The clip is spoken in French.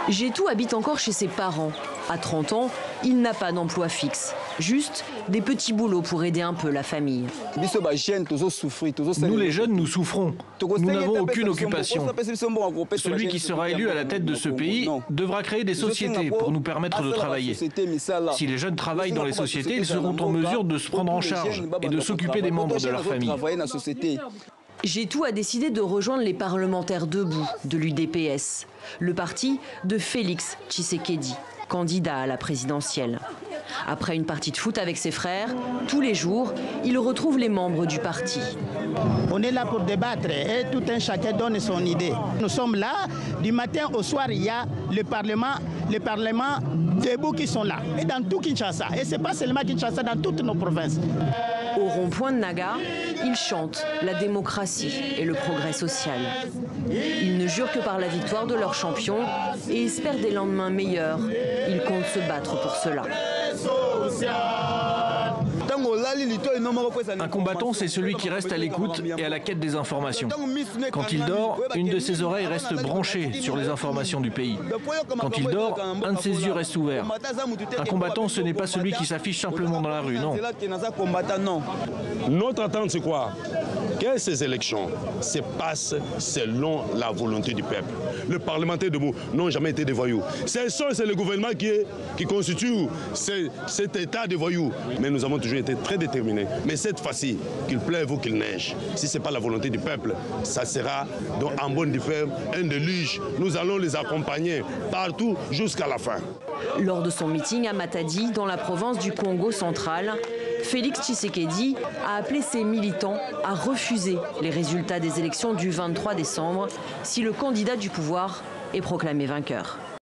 Gétou habite encore chez ses parents. À 30 ans, il n'a pas d'emploi fixe. Juste des petits boulots pour aider un peu la famille. Nous les jeunes, nous souffrons. Nous n'avons aucune occupation. Celui qui sera élu à la tête de ce pays devra créer des sociétés pour nous permettre de travailler. Si les jeunes travaillent dans les sociétés, ils seront en mesure de se prendre en charge et de s'occuper des membres de leur famille. Gétou a décidé de rejoindre les parlementaires debout de l'UDPS, le parti de Félix Tshisekedi, candidat à la présidentielle. Après une partie de foot avec ses frères, tous les jours, il retrouve les membres du parti. On est là pour débattre et tout un chacun donne son idée. Nous sommes là, du matin au soir, il y a le Parlement debout qui sont là, et dans tout Kinshasa. Et ce n'est pas seulement Kinshasa, dans toutes nos provinces. Au rond-point de Naga, ils chantent la démocratie et le progrès social. Ils ne jurent que par la victoire de leur champion et espèrent des lendemains meilleurs. Ils comptent se battre pour cela. Un combattant, c'est celui qui reste à l'écoute et à la quête des informations. Quand il dort, une de ses oreilles reste branchée sur les informations du pays. Quand il dort, un de ses yeux reste ouvert. Un combattant, ce n'est pas celui qui s'affiche simplement dans la rue, non. Notre attente, c'est quoi? Que ces élections se passent selon la volonté du peuple. Les parlementaires debout n'ont jamais été des voyous. C'est le gouvernement qui constitue cet état de voyous. Mais nous avons toujours été très déterminés. Mais cette fois-ci, qu'il pleuve ou qu'il neige, si ce n'est pas la volonté du peuple, ça sera en bonne et ferme un déluge. Nous allons les accompagner partout jusqu'à la fin. Lors de son meeting à Matadi, dans la province du Congo central, Félix Tshisekedi a appelé ses militants à refuser les résultats des élections du 23 décembre si le candidat du pouvoir est proclamé vainqueur.